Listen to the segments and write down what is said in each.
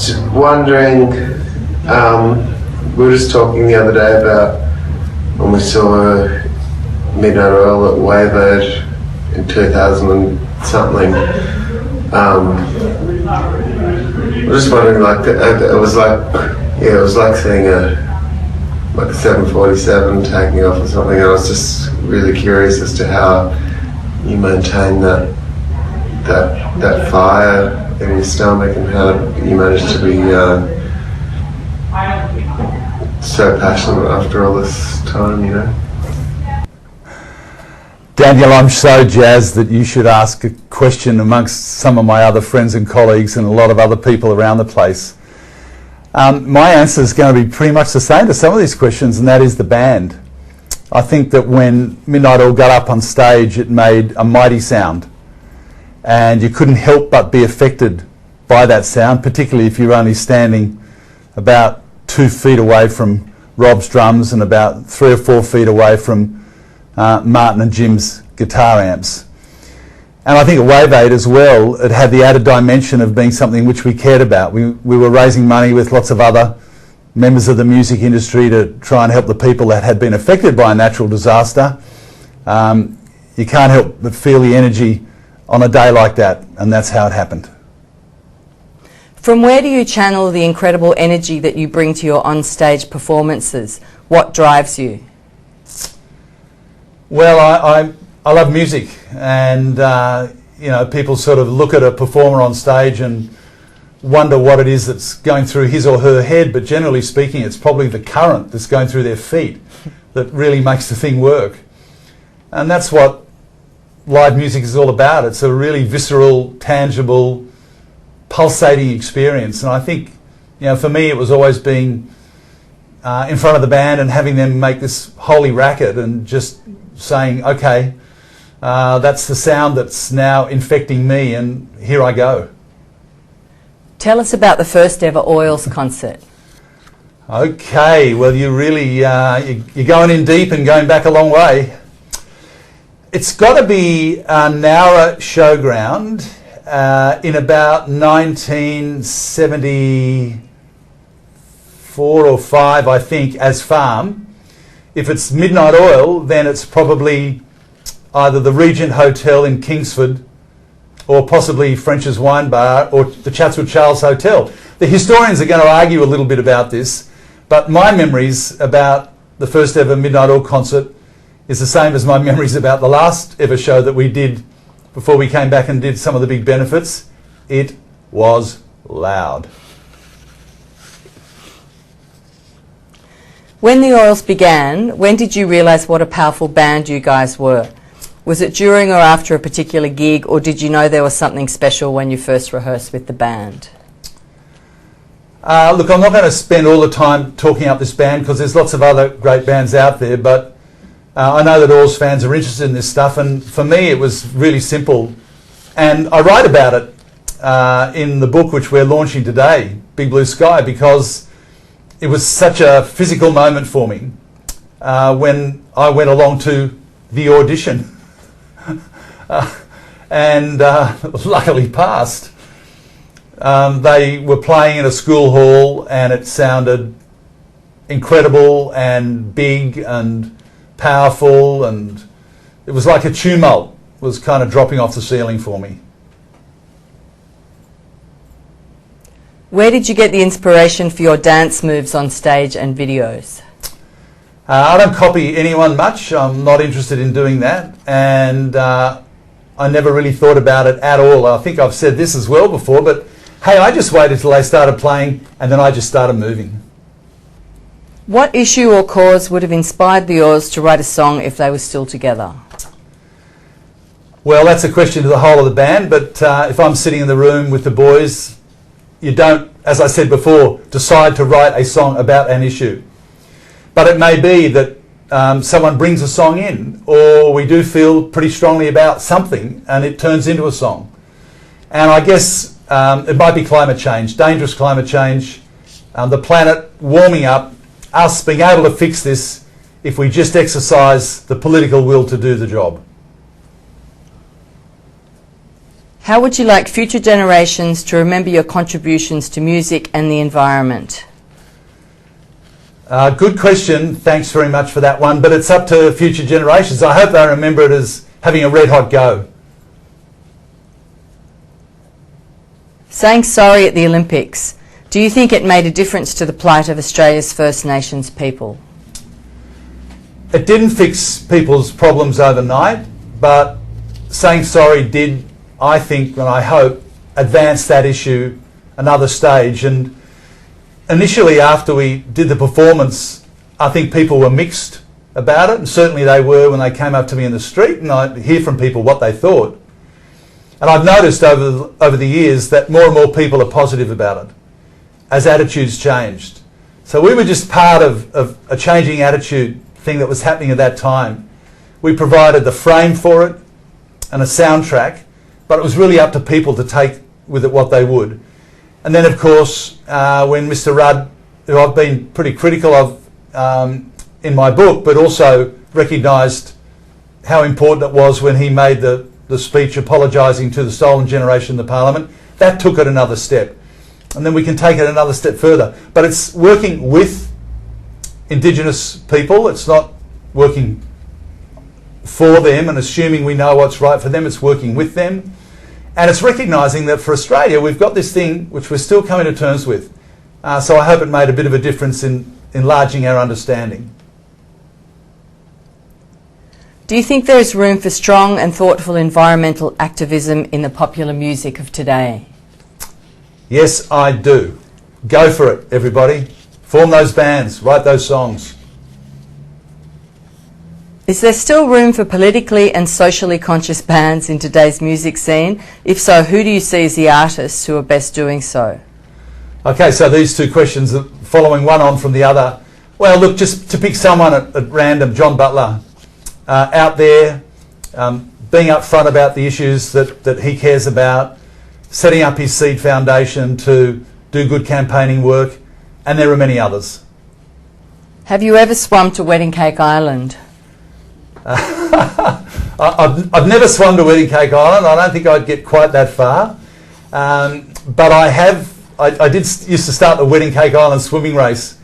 just wondering, we were just talking the other day about when we saw Midnight Oil at Wave Age in 2000 and something. I was just wondering, like, it was like seeing a 747 taking off or something. And I was just really curious as to how you maintain that fire in your stomach and how you managed to be so passionate after all this time, you know. Daniel, I'm so jazzed that you should ask a question amongst some of my other friends and colleagues and a lot of other people around the place. My answer is going to be pretty much the same to some of these questions, and that is the band. I think that when Midnight Oil got up on stage, it made a mighty sound, and you couldn't help but be affected by that sound, particularly if you're only standing about 2 feet away from Rob's drums and about 3 or 4 feet away from Martin and Jim's guitar amps. And I think at Wave 8 as well, it had the added dimension of being something which we cared about. We were raising money with lots of other members of the music industry to try and help the people that had been affected by a natural disaster. You can't help but feel the energy on a day like that, and that's how it happened. From where do you channel the incredible energy that you bring to your on-stage performances? What drives you? Well, I love music, and you know, people sort of look at a performer on stage and wonder what it is that's going through his or her head, but generally speaking, it's probably the current that's going through their feet that really makes the thing work. And that's what live music is all about. It's a really visceral, tangible, pulsating experience. And I think, you know, for me, it was always being in front of the band and having them make this holy racket and just saying, okay, that's the sound that's now infecting me, and here I go. Tell us about the first ever Oils concert. Okay, well, you really, you're going in deep and going back a long way. It's got to be Nowra Showground in about 1974 or 5, I think, as Farm. If it's Midnight Oil, then it's probably either the Regent Hotel in Kingsford or possibly French's Wine Bar or the Chatswood Charles Hotel. The historians are going to argue a little bit about this, but my memories about the first ever Midnight Oil concert is the same as my memories about the last ever show that we did before we came back and did some of the big benefits. It was loud. When the Oils began, when did you realise what a powerful band you guys were? Was it during or after a particular gig, or did you know there was something special when you first rehearsed with the band? Look, I'm not going to spend all the time talking up this band because there's lots of other great bands out there, but I know that Oils fans are interested in this stuff, and for me it was really simple. And I write about it in the book which we're launching today, Big Blue Sky, because it was such a physical moment for me when I went along to the audition and luckily passed. They were playing in a school hall and it sounded incredible and big and powerful, and it was like a tumult was kind of dropping off the ceiling for me. Where did you get the inspiration for your dance moves on stage and videos? I don't copy anyone much. I'm not interested in doing that, and I never really thought about it at all. I think I've said this as well before, but hey, I just waited till they started playing and then I just started moving. What issue or cause would have inspired the Oils to write a song if they were still together? Well, that's a question to the whole of the band, but if I'm sitting in the room with the boys, you don't, as I said before, decide to write a song about an issue. But it may be that someone brings a song in, or we do feel pretty strongly about something and it turns into a song. And I guess it might be climate change, dangerous climate change, the planet warming up, us being able to fix this if we just exercise the political will to do the job. How would you like future generations to remember your contributions to music and the environment? Good question. Thanks very much for that one. But it's up to future generations. I hope they remember it as having a red hot go. Saying sorry at the Olympics, do you think it made a difference to the plight of Australia's First Nations people? It didn't fix people's problems overnight, but saying sorry did, I think, and I hope, advance that issue another stage. And initially, after we did the performance, I think people were mixed about it, and certainly they were when they came up to me in the street, and I'd hear from people what they thought. And I've noticed over the years that more and more people are positive about it as attitudes changed. So we were just part of a changing attitude thing that was happening at that time. We provided the frame for it and a soundtrack, but it was really up to people to take with it what they would. And then, of course, when Mr. Rudd, who I've been pretty critical of in my book, but also recognised how important it was when he made the speech apologising to the stolen generation in the Parliament, that took it another step. And then we can take it another step further. But it's working with Indigenous people. It's not working for them and assuming we know what's right for them. It's working with them. And it's recognising that for Australia, we've got this thing which we're still coming to terms with. So I hope it made a bit of a difference in enlarging our understanding. Do you think there is room for strong and thoughtful environmental activism in the popular music of today? Yes, I do. Go for it, everybody. Form those bands, write those songs. Is there still room for politically and socially conscious bands in today's music scene? If so, who do you see as the artists who are best doing so? Okay, so these two questions are following one on from the other. Well, look, just to pick someone at random, John Butler, out there, being upfront about the issues that he cares about, setting up his Seed Foundation to do good campaigning work, and there are many others. Have you ever swum to Wedding Cake Island? I've never swum to Wedding Cake Island. I don't think I'd get quite that far. But I used to start the Wedding Cake Island swimming race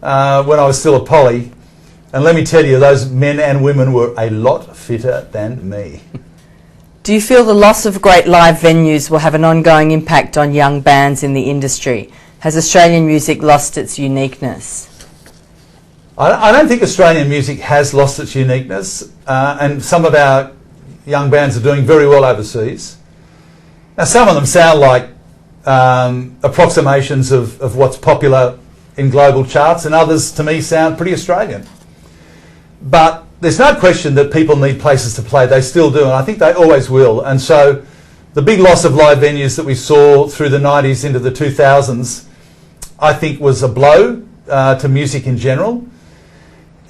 when I was still a poly. And let me tell you, those men and women were a lot fitter than me. Do you feel the loss of great live venues will have an ongoing impact on young bands in the industry? Has Australian music lost its uniqueness? I don't think Australian music has lost its uniqueness, and some of our young bands are doing very well overseas. Now, some of them sound like approximations of what's popular in global charts, and others, to me, sound pretty Australian. But there's no question that people need places to play. They still do, and I think they always will. And so the big loss of live venues that we saw through the 90s into the 2000s, I think was a blow to music in general.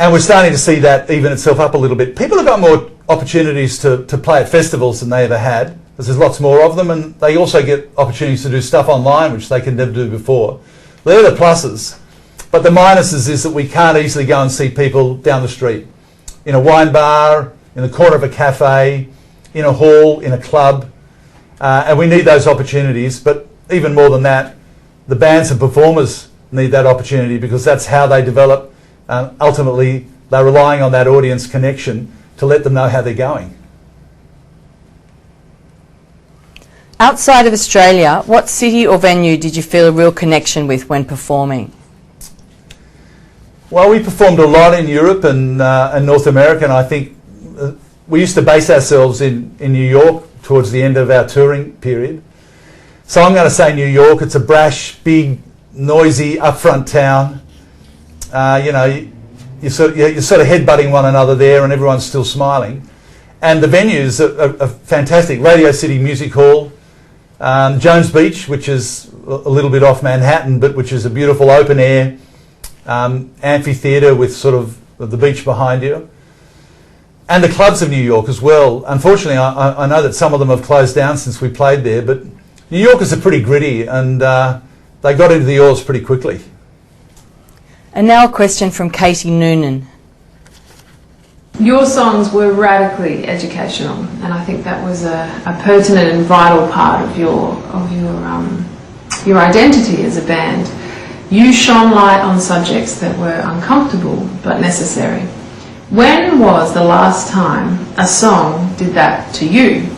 And we're starting to see that even itself up a little bit. People have got more opportunities to play at festivals than they ever had, because there's lots more of them, and they also get opportunities to do stuff online, which they could never do before. They're the pluses. But the minuses is that we can't easily go and see people down the street, in a wine bar, in the corner of a cafe, in a hall, in a club. And we need those opportunities. But even more than that, the bands and performers need that opportunity, because that's how they develop. Ultimately, they're relying on that audience connection to let them know how they're going. Outside of Australia, what city or venue did you feel a real connection with when performing? Well, we performed a lot in Europe and North America, and I think we used to base ourselves in New York towards the end of our touring period. So I'm going to say New York. It's a brash, big, noisy, upfront town. You're sort of headbutting one another there, and everyone's still smiling. And the venues are fantastic. Radio City Music Hall, Jones Beach, which is a little bit off Manhattan, but which is a beautiful open air amphitheatre with sort of the beach behind you. And the clubs of New York as well. Unfortunately, I know that some of them have closed down since we played there, but New Yorkers are pretty gritty, and they got into the oars pretty quickly. And now a question from Katie Noonan. Your songs were radically educational, and I think that was a pertinent and vital part of your identity as a band. You shone light on subjects that were uncomfortable but necessary. When was the last time a song did that to you?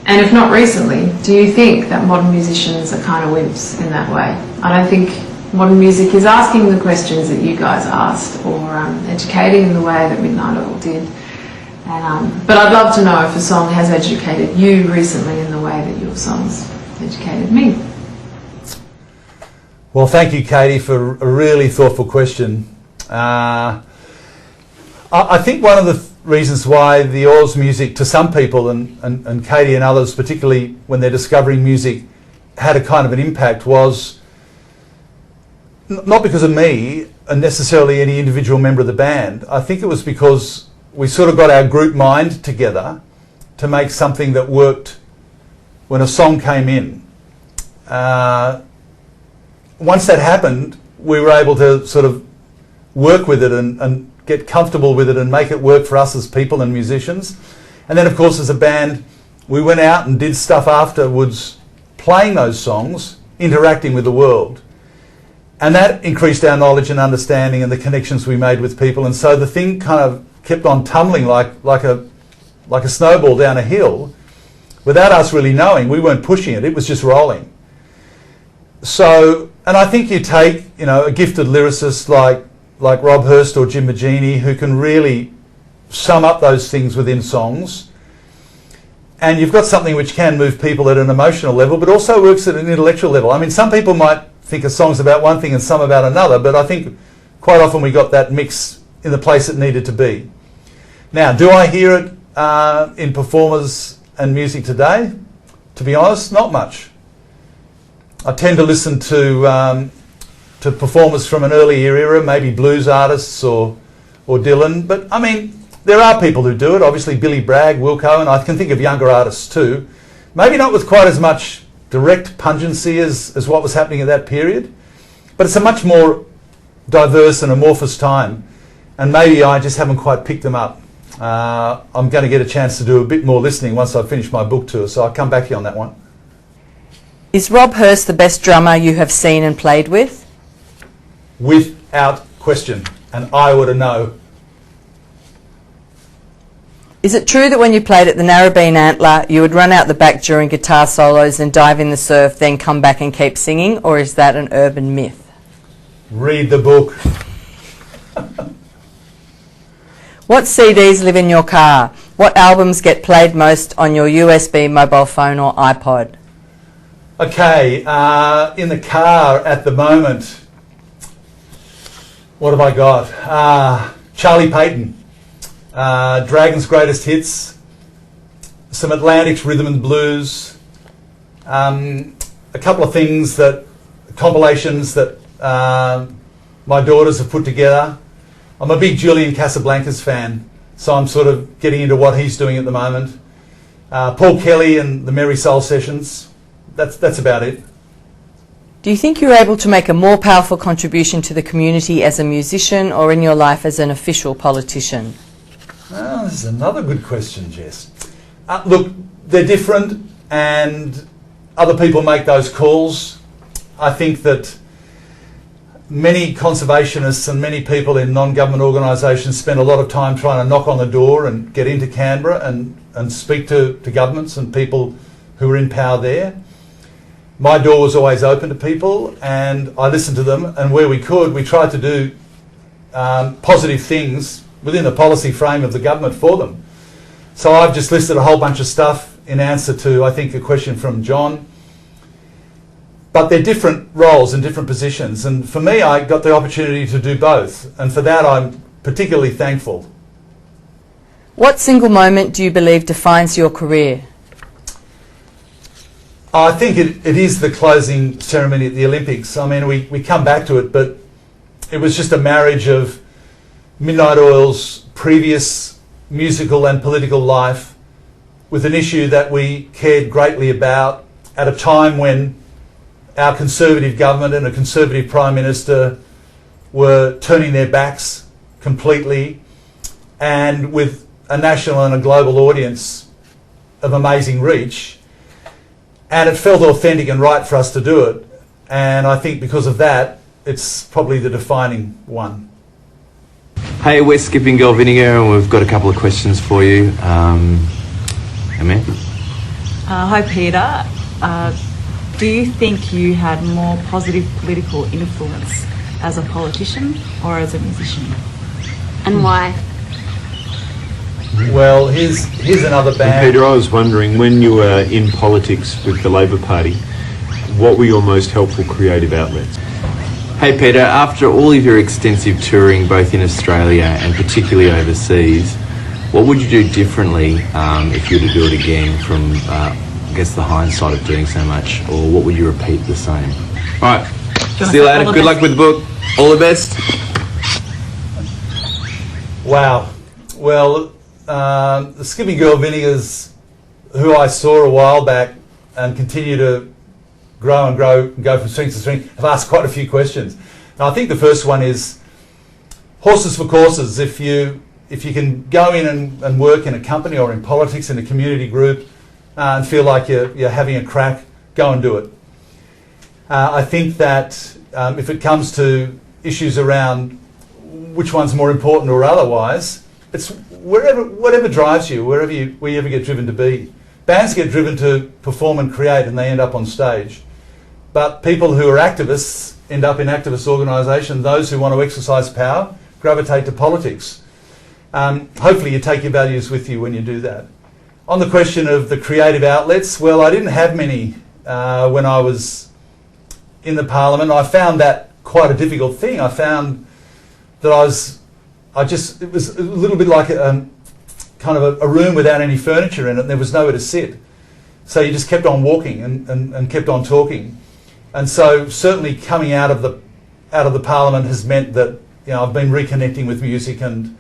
And if not recently, do you think that modern musicians are kind of wimps in that way? I don't think modern music is asking the questions that you guys asked, or educating in the way that Midnight Oil did. But I'd love to know if a song has educated you recently in the way that your songs educated me. Well, thank you, Katie, for a really thoughtful question. I think one of the reasons why the Oils music, to some people, and Katie and others, particularly when they're discovering music, had a kind of an impact was not because of me and necessarily any individual member of the band. I think it was because we sort of got our group mind together to make something that worked when a song came in. Once that happened, we were able to sort of work with it and get comfortable with it and make it work for us as people and musicians. And then, of course, as a band, we went out and did stuff afterwards, playing those songs, interacting with the world. And that increased our knowledge and understanding and the connections we made with people. And so the thing kind of kept on tumbling like a snowball down a hill without us really knowing. We weren't pushing it, it was just rolling. So, and I think you take, a gifted lyricist like Rob Hurst or Jim Magini, who can really sum up those things within songs, and you've got something which can move people at an emotional level, but also works at an intellectual level. I mean, some people might think a song's about one thing and some about another, but I think quite often we got that mix in the place it needed to be. Now, do I hear it in performers and music today? To be honest, not much. I tend to listen to performers from an earlier era, maybe blues artists or Dylan. But I mean, there are people who do it. Obviously, Billy Bragg, Wilco, and I can think of younger artists too. Maybe not with quite as much direct pungency as what was happening at that period, but it's a much more diverse and amorphous time. And maybe I just haven't quite picked them up. I'm going to get a chance to do a bit more listening once I finish my book tour, so I'll come back to you on that one. Is Rob Hurst the best drummer you have seen and played with? Without question, and I ought to know. Is it true that when you played at the Narrabeen Antler, you would run out the back during guitar solos and dive in the surf, then come back and keep singing, or is that an urban myth? Read the book. What CDs live in your car? What albums get played most on your USB mobile phone or iPod? Okay, in the car at the moment, what have I got? Charlie Payton, Dragon's Greatest Hits, some Atlantic's Rhythm and Blues, a couple of things compilations that my daughters have put together. I'm a big Julian Casablancas fan, so I'm sort of getting into what he's doing at the moment. Paul Kelly and the Merry Soul Sessions, that's about it. Do you think you're able to make a more powerful contribution to the community as a musician or in your life as an official politician? Oh, this is another good question, Jess. Look, they're different and other people make those calls. I think that many conservationists and many people in non-government organisations spend a lot of time trying to knock on the door and get into Canberra and speak to governments and people who are in power there. My door was always open to people and I listened to them, and where we could, we tried to do positive things within the policy frame of the government for them. So I've just listed a whole bunch of stuff in answer to, I think, a question from John. But they're different roles and different positions, and for me I got the opportunity to do both, and for that I'm particularly thankful. What single moment do you believe defines your career? I think it is the closing ceremony at the Olympics. I mean, we come back to it, but it was just a marriage of Midnight Oil's previous musical and political life with an issue that we cared greatly about at a time when our Conservative government and a Conservative Prime Minister were turning their backs completely and with a national and a global audience of amazing reach. And it felt authentic and right for us to do it. And I think because of that, it's probably the defining one. Hey, we're Skipping Girl Vinegar, and we've got a couple of questions for you. Amen. Hi, Peter. Do you think you had more positive political influence as a politician or as a musician? And why? Well, here's another band. Peter, I was wondering, when you were in politics with the Labor Party, what were your most helpful creative outlets? Hey, Peter, after all of your extensive touring, both in Australia and particularly overseas, what would you do differently if you were to do it again from, I guess, the hindsight of doing so much, or what would you repeat the same? All right, see you later. Good luck with the book. All the best. Wow. Well, the Skipping Girl Vinegars, who I saw a while back and continue to grow and go from strength to strength, have asked quite a few questions. And I think the first one is horses for courses. If you can go in and work in a company or in politics, in a community group, and feel like you're having a crack, go and do it. I think that if it comes to issues around which one's more important or otherwise, it's whatever drives you, wherever you get driven to be. Bands get driven to perform and create, and they end up on stage. But people who are activists end up in activist organisations. Those who want to exercise power gravitate to politics. Hopefully you take your values with you when you do that. On the question of the creative outlets, well, I didn't have many when I was in the Parliament. I found that quite a difficult thing. I found that it was a little bit like kind of a room without any furniture in it, and there was nowhere to sit. So you just kept on walking and kept on talking. And so certainly coming out of the Parliament has meant that I've been reconnecting with music, and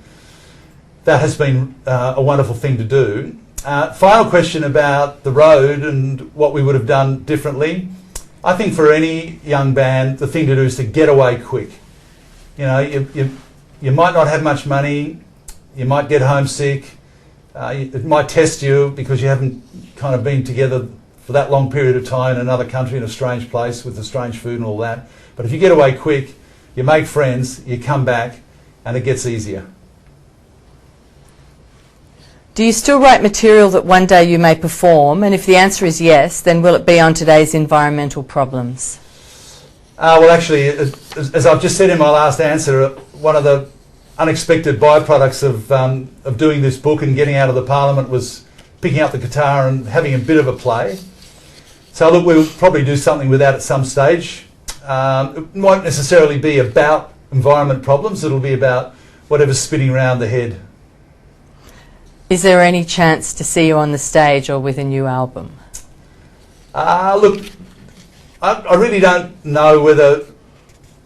that has been a wonderful thing to do. Final question about the road and what we would have done differently. I think for any young band, the thing to do is to get away quick. You might not have much money, you might get homesick, it might test you because you haven't kind of been together for that long period of time in another country, in a strange place with the strange food and all that. But if you get away quick, you make friends, you come back, and it gets easier. Do you still write material that one day you may perform? And if the answer is yes, then will it be on today's environmental problems? Well, actually, as I've just said in my last answer, one of the unexpected byproducts of doing this book and getting out of the Parliament was picking up the guitar and having a bit of a play. So look, we'll probably do something with that at some stage. It won't necessarily be about environment problems, it'll be about whatever's spinning around the head. Is there any chance to see you on the stage or with a new album? Look, I really don't know whether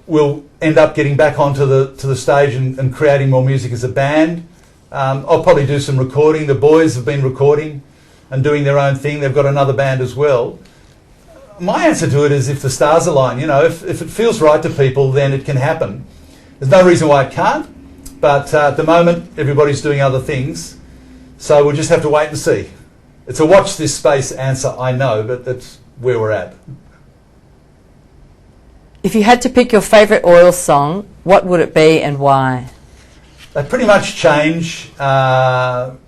we'll end up getting back onto the stage and creating more music as a band. I'll probably do some recording. The boys have been recording and doing their own thing. They've got another band as well. My answer to it is if the stars align. If it feels right to people, then it can happen. There's no reason why it can't, but at the moment everybody's doing other things. So we'll just have to wait and see. It's a watch this space answer, I know, but that's where we're at. If you had to pick your favourite Oil song, what would it be and why? They pretty much change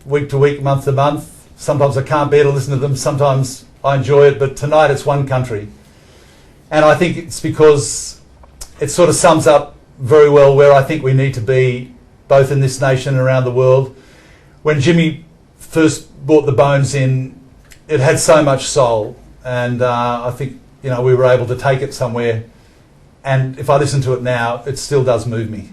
week to week, month to month. Sometimes I can't bear to listen to them, sometimes I enjoy it, but tonight it's One Country. And I think it's because it sort of sums up very well where I think we need to be, both in this nation and around the world. When Jimmy first brought the Bones in, it had so much soul, and I think we were able to take it somewhere. And if I listen to it now, it still does move me.